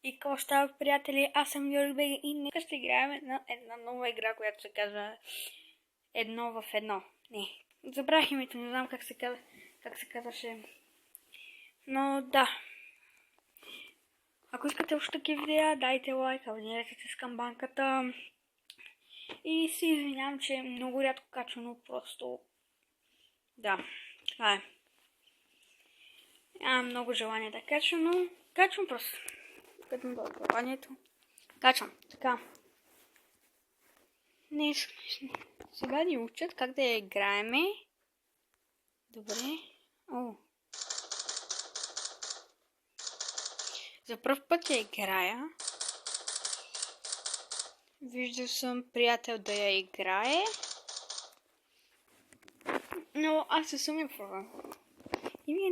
И какво става, приятели? Аз съм Георги Беги и нека ще играем на една нова игра, която се казва едно в едно. Не, забравих името, не знам как се казваше. Но да. Ако искате още такива видеа, дайте лайк, абонирайте се с камбанката. И се извинявам, че е много рядко качвам, но просто... Да, това е. Нямам много желание да качвам, но качвам просто. Като ми дойде желанието. Качвам, така. Днес сега ни учат как да играеме. Добре. О. За пръв път я играя. Виждал съм приятел да я играе. Но аз не съм я пробвал. И ми е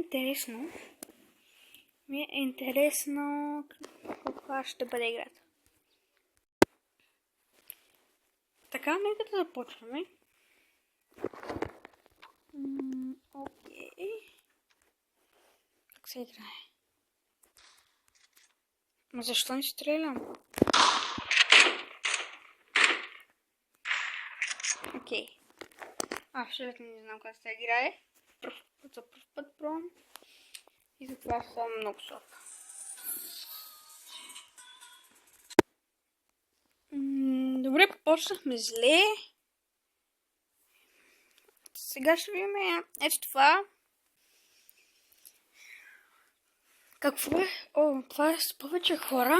интересно. Каква ще бъде играта. Така, нека да започваме. Окей. Как се играе? Ма защо не стрелям? Окей. Абсолютно не знам как се играе. За пръв път пробвам. И затова съм много слаб. Добре, почнахме зле. Сега ще видим ето това. Какво е? О, това е с повече хора.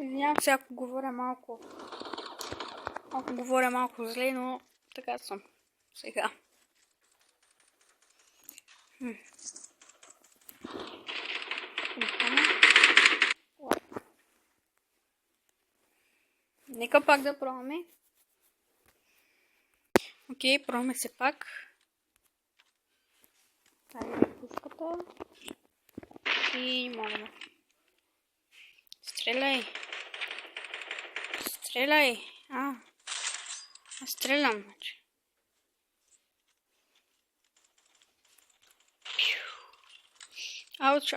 Извинявам се, ако говоря малко зле, но така съм сега. Нека пак да пробваме. Окей, пробваме се пак. Това е пушката. И моля. Стреляй. Стреляй. Аз стрелям, значи. Ауч.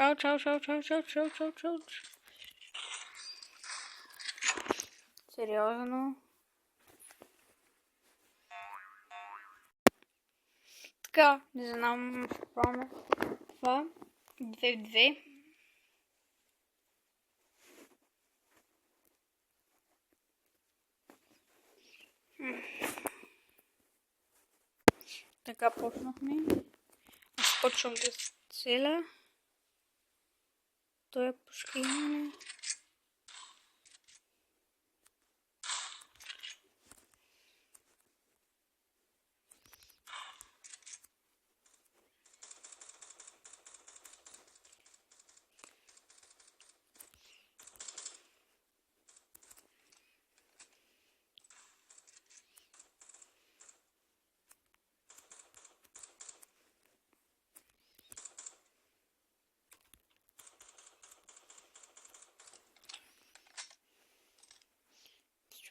Сериозно. Така, не знам, пробваме това. 2 в 2. Така почнахме. Аз почвам да целя. Той е пушка имаме.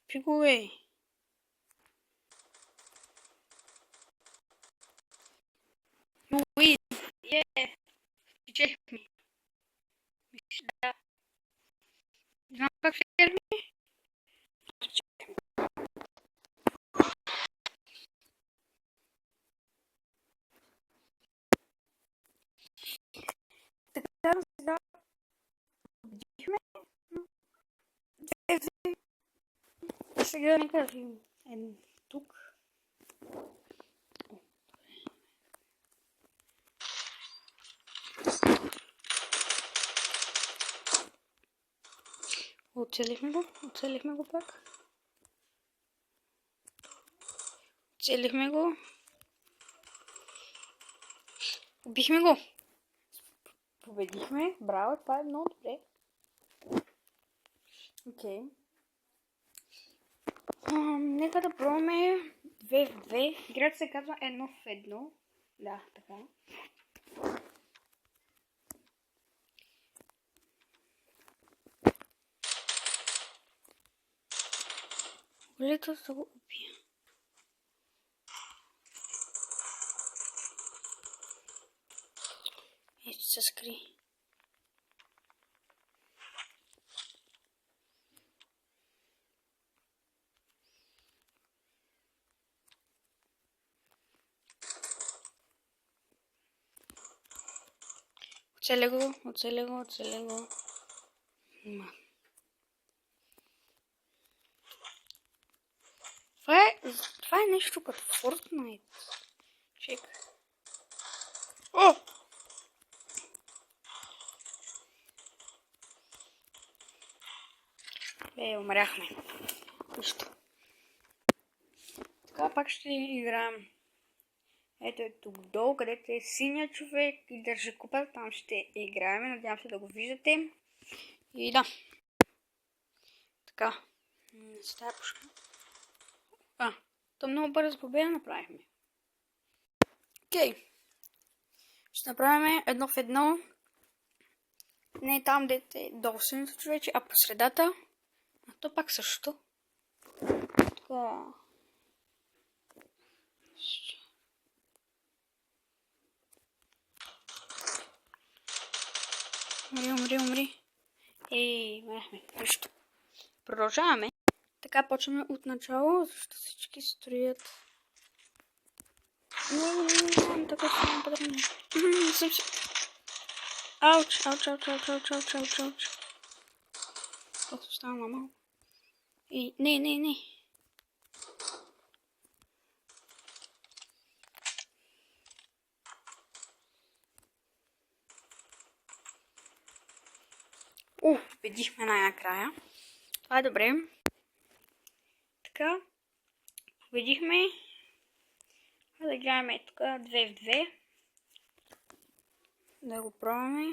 Пигове. Уи, спечелихме. Да. Не знам как спечелихме. Така, сега победихме. Сега нека да видим тук. Оцелихме го пак. Оцелихме го. Убихме го. Победихме. Браво, това е много добре. Окей. Нека да пробваме 2 в 2. Играта се казва едно в едно. Да, така. Лето да го убия. Ето се скри. Оцеля го. Това е нещо като Fortnite. Чекай. О! Умряхме. Нищо. Така пак ще играем. Ето е тук долу, където е синия човек и държи купа. Там ще играем. Надявам се да го виждате. И да. Така. Стая пушка. То много бързо победа направихме. Окей. Ще направим едно в едно. Не там, дете е долу синито човече, а по средата. А то пак също. Така. Умри. Махме. Нищо. Продължаваме. Така почваме от начало, защото всички строят. Така съм подробно. Съм си. Ауч. Просто става малко. Не. Победихме най-накрая. Това е добре. Така. Победихме. Да гледаме тук 2 в 2. Да го пробваме.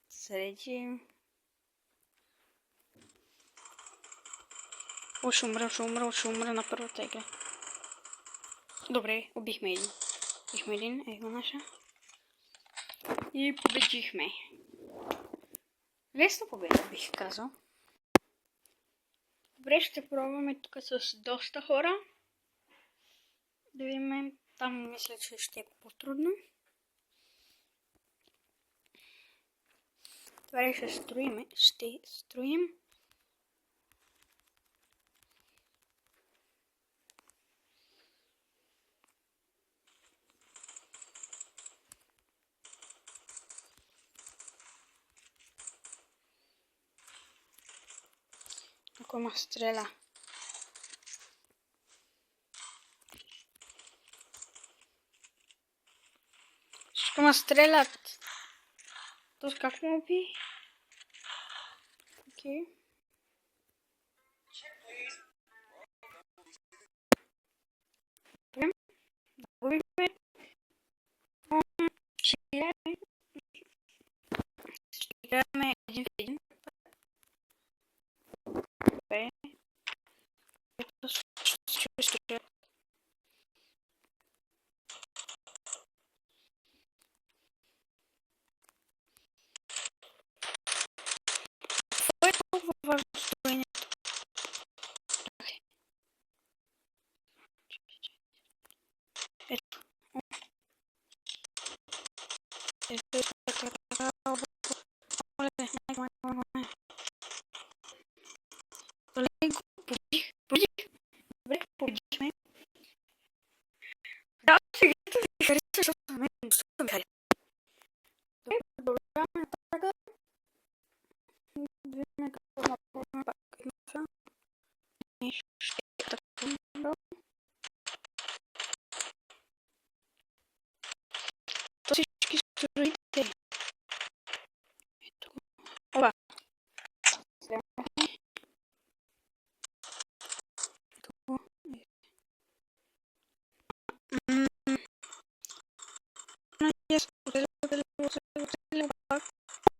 Средим. Ще умра на първата игра. Добре, убихме един. Его наша. И победихме. Лесна победа, бих казал. Добре, ще пробваме тук с доста хора. Да видим, там мисля, че ще е по-трудно. Добре, ще строим. Ако ма стреля. Всичко ма стрелят. То как ме уби? Окей. Губихме. Ще играем един в един. Добре. Ето ще играем. Какво е толкова важно строението? Ето. Добре, победихме. Да, сега ви хареса, защото на мен не ми хареса. Добре, продължаваме нататък. Видим какво направим пак. Ще е така. То всички строите. Ето. Оба.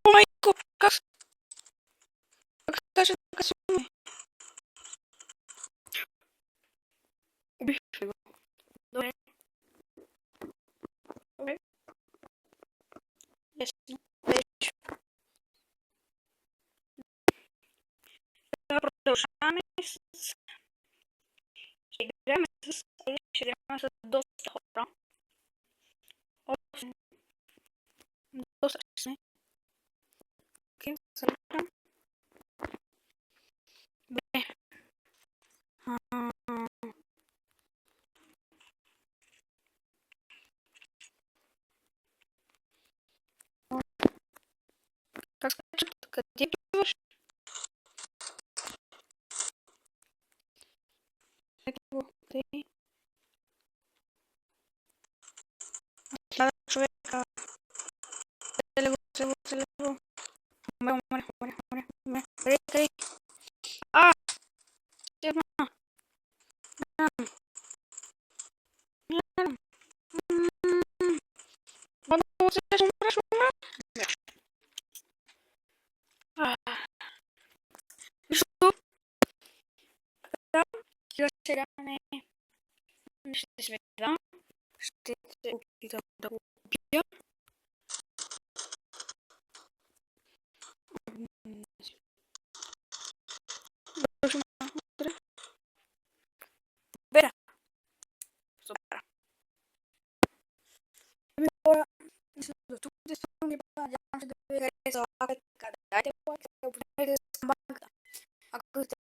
О май гот, как се уме? Убихме го. Добре. Лесно. Продължаваме с... Ще играем с доста хора. Доста сме. Окей, събирам. Добре. Къде биваш? Ето, къде? Хиляда човека. Целево. Умре. Къде? А! Тема. Много се умреш. Нищо. Сега ще сме два. Ще се опитам да го убия. Бера. Супер. Ами хора, до тук да съм ви надявам се да ви хареса. Дайте лайк, абонирайте се към банка. Ако сте